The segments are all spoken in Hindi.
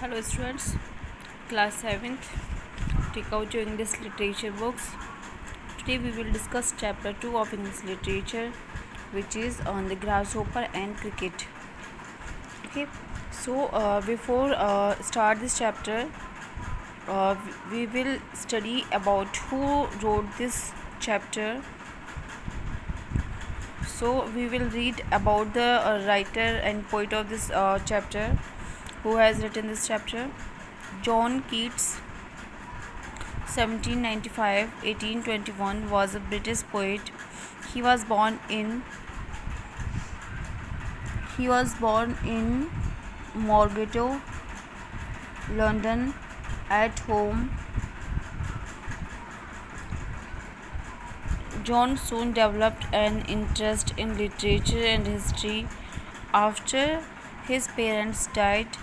Hello students, class 7th, take out your English literature books. Today we will discuss chapter 2 of English literature, which is on the grasshopper and cricket. Okay, so before start this chapter, we will study about who wrote this chapter. So we will read about the writer and poet of this chapter, who has written this chapter. John Keats 1795-1821 was a British poet. He was born in Morgatow, London. At home, John soon developed an interest in literature and history. After his parents died,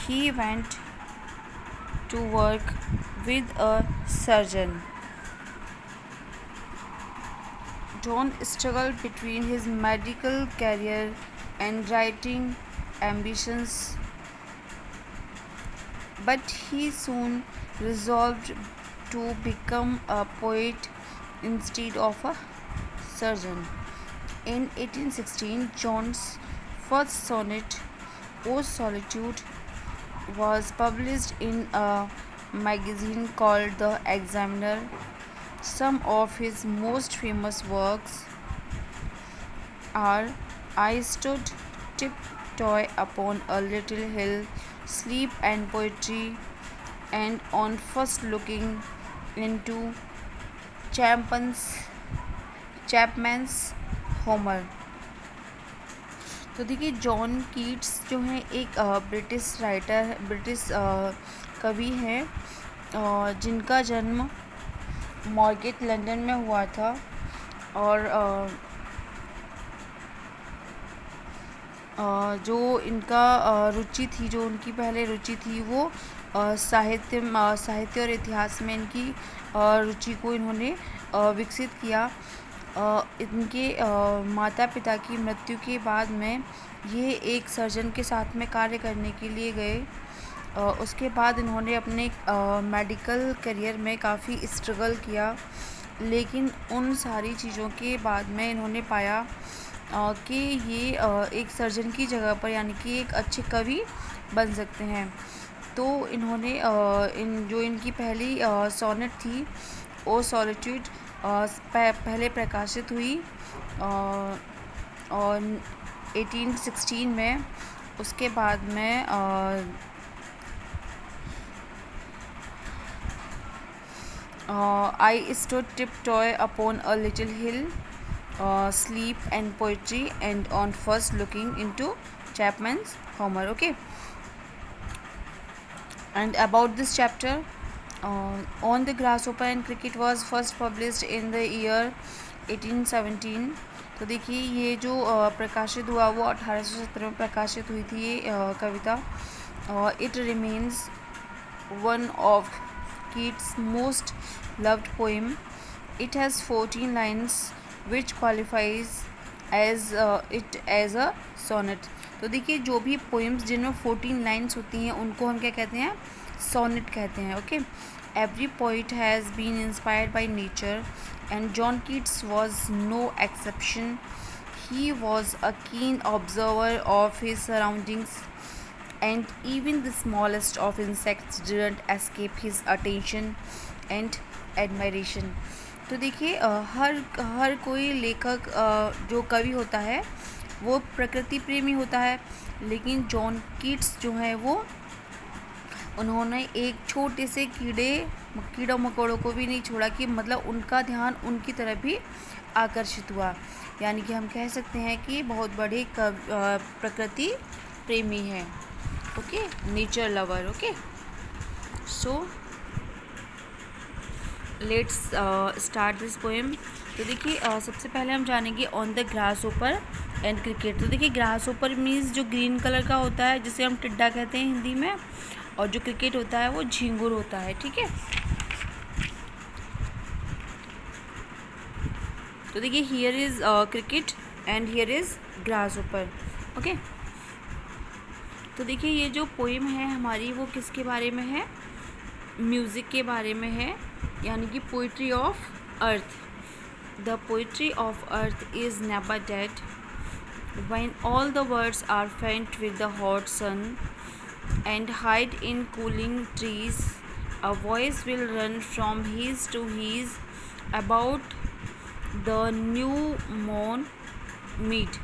he went to work with a surgeon. John struggled between his medical career and writing ambitions, but he soon resolved to become a poet instead of a surgeon. In 1816, John's first sonnet, O Solitude, was published in a magazine called The Examiner. Some of his most famous works are I Stood Tiptoe Upon a Little Hill, Sleep and Poetry, and On First Looking into Chapman's Homer. तो देखिए, जॉन कीट्स जो है एक ब्रिटिश कवि हैं, जिनका जन्म मॉर्गेट लंदन में हुआ था। और जो इनका रुचि थी, जो उनकी पहले रुचि थी, वो साहित्य और इतिहास में इनकी रुचि को इन्होंने विकसित किया। इनके माता पिता की मृत्यु के बाद में ये एक सर्जन के साथ में कार्य करने के लिए गए। उसके बाद इन्होंने अपने मेडिकल करियर में काफ़ी स्ट्रगल किया, लेकिन उन सारी चीज़ों के बाद में इन्होंने पाया कि ये एक सर्जन की जगह पर, यानी कि एक अच्छे कवि बन सकते हैं। तो इन्होंने इनकी पहली सोनेट थी, ओ सॉलिट्यूड, पहले प्रकाशित हुई और 1816 में। उसके बाद में I Stood Tiptoe Upon a Little Hill, Sleep and Poetry, and On First Looking into Chapman's Homer. Okay, and about this chapter, On the Grasshopper and Cricket was first published in the year 1817. तो देखिए, ये जो प्रकाशित हुआ वो 1817 में प्रकाशित हुई थी ये कविता। It remains one of Keats' most loved poem. It has 14 lines, which qualifies it as a sonnet. तो देखिए, जो भी पोएम्स जिनमें 14 लाइन्स होती हैं उनको हम क्या कहते हैं? सोनेट कहते हैं. Okay, every poet has been inspired by nature and John Keats was no exception. He was a keen observer of his surroundings, and even the smallest of insects didn't escape his attention and admiration. तो देखिए, हर कोई लेखक जो कवि होता है वो प्रकृति प्रेमी होता है, लेकिन जॉन कीट्स जो है वो उन्होंने एक छोटे से कीड़ों मकोड़ों को भी नहीं छोड़ा, कि मतलब उनका ध्यान उनकी तरफ भी आकर्षित हुआ। यानी कि हम कह सकते हैं कि बहुत बड़े प्रकृति प्रेमी हैं। Okay, nature lover. Okay, so let's start this poem. तो देखिए, सबसे पहले हम जानेंगे on the grasshopper and cricket. तो देखिए, ग्रासहोपर मीन्स जो ग्रीन कलर का होता है, जिसे हम टिड्डा कहते हैं हिंदी में, और जो क्रिकेट होता है वो झींगुर होता है। ठीक है, तो देखिए, here is cricket and here is grasshopper. Okay, तो देखिए ये जो पोइम है हमारी वो किसके बारे में है, म्यूज़िक के बारे में है, यानी कि poetry of earth. The poetry of earth is never dead when all the birds are faint with the hot sun and hide in cooling trees, a voice will run from his to his about the new moon meet।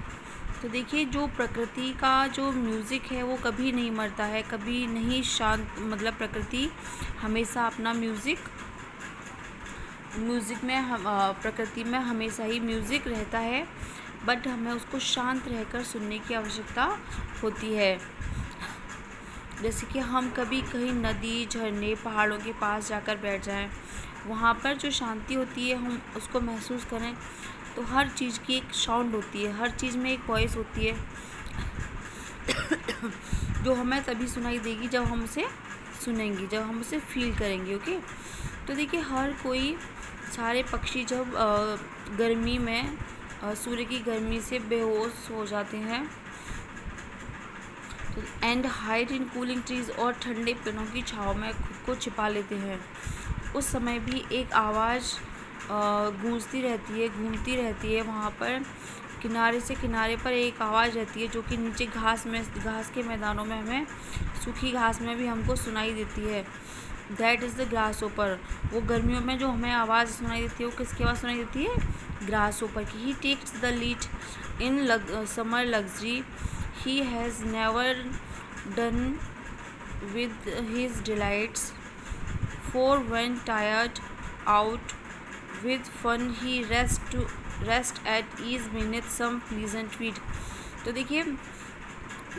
तो देखिए जो प्रकृति का जो म्यूज़िक है वो कभी नहीं मरता है, कभी नहीं शांत, मतलब प्रकृति हमेशा अपना म्यूज़िक में प्रकृति में हमेशा ही म्यूज़िक रहता है, बट हमें उसको शांत रहकर सुनने की आवश्यकता होती है। जैसे कि हम कभी कहीं नदी, झरने, पहाड़ों के पास जाकर बैठ जाएं, वहाँ पर जो शांति होती है हम उसको महसूस करें, तो हर चीज़ की एक साउंड होती है, हर चीज़ में एक वॉइस होती है जो हमें तभी सुनाई देगी जब हम उसे सुनेंगे, जब हम उसे फील करेंगे। ओके, तो देखिए हर कोई, सारे पक्षी जब गर्मी में सूर्य की गर्मी से बेहोश हो जाते हैं, and hide in cooling trees, और ठंडे पेड़ों की छाँव में खुद को छिपा लेते हैं, उस समय भी एक आवाज़ गूंजती रहती है, घूमती रहती है। वहाँ पर किनारे से किनारे पर एक आवाज़ रहती है जो कि नीचे घास के मैदानों में, हमें सूखी घास में भी हमको सुनाई देती है। That is the grasshopper. वो गर्मियों में जो हमें आवाज़ सुनाई देती है वो किसकी आवाज़ सुनाई देती है, ग्रासहोपर की। He takes the lead in summer luxury, he has never done with his delights, for when tired out with fun he rest at ease beneath some pleasant weed। तो देखिए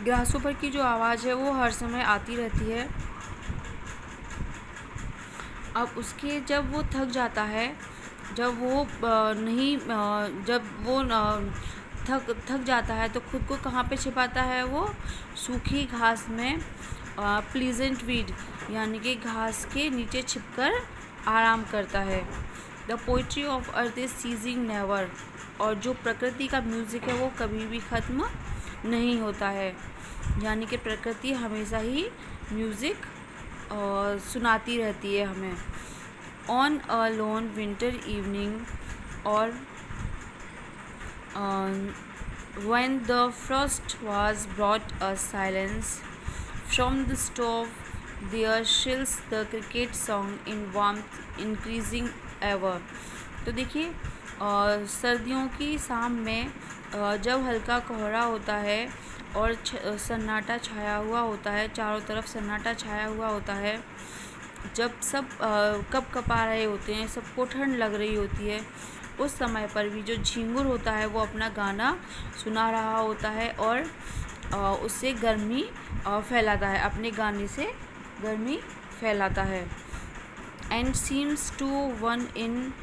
ग्रासहोपर की जो आवाज़ है वो हर समय आती रहती है। अब उसके जब वो थक जाता है, जब वो थक जाता है तो खुद को कहाँ पे छिपाता है, वो सूखी घास में, प्लीजेंट वीड यानी कि घास के नीचे छिपकर आराम करता है। The poetry of earth is ceasing never, और जो प्रकृति का म्यूज़िक है वो कभी भी ख़त्म नहीं होता है, यानी कि प्रकृति हमेशा ही म्यूज़िक सुनाती रहती है हमें। On a loan winter evening, और when the frost was brought a silence from the stove, there chills the cricket song in warmth increasing ever। तो देखिए सर्दियों की शाम में जब हल्का कोहरा होता है और सन्नाटा छाया हुआ होता है, चारों तरफ सन्नाटा छाया हुआ होता है, जब सब कँपा रहे होते हैं, सबको ठंड लग रही होती है, उस समय पर भी जो झींगुर होता है वो अपना गाना सुना रहा होता है और उससे गर्मी फैलाता है, अपने गाने से गर्मी फैलाता है। And seems to one in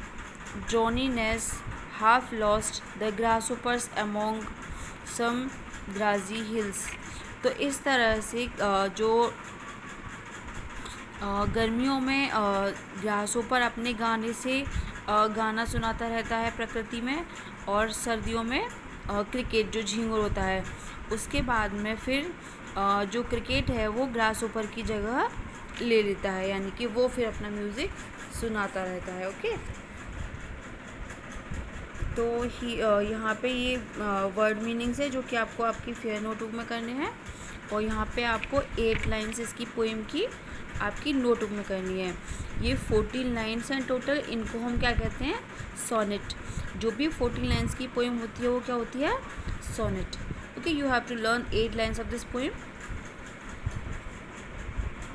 drowsiness half lost the grasshoppers among some grassy hills. तो इस तरह से जो गर्मियों में ग्रासहोपर अपने गाने से गाना सुनाता रहता है प्रकृति में, और सर्दियों में क्रिकेट जो झींगुर होता है, उसके बाद में फिर जो क्रिकेट है वो ग्रासहोपर की जगह ले लेता है, यानी कि वो फिर अपना म्यूज़िक सुनाता रहता है। ओके, तो यहाँ पे ये वर्ड मीनिंग्स है जो कि आपको आपकी फेयर नोटबुक में करने हैं, और यहाँ पे आपको 8 लाइन्स इसकी पोएम की आपकी नोटबुक में करनी है। ये 14 लाइन्स हैं टोटल, इनको हम क्या कहते हैं, सोनेट। जो भी 14 लाइन्स की पोएम होती है वो क्या होती है, sonnet. Okay, you have to learn 8 lines of this poem.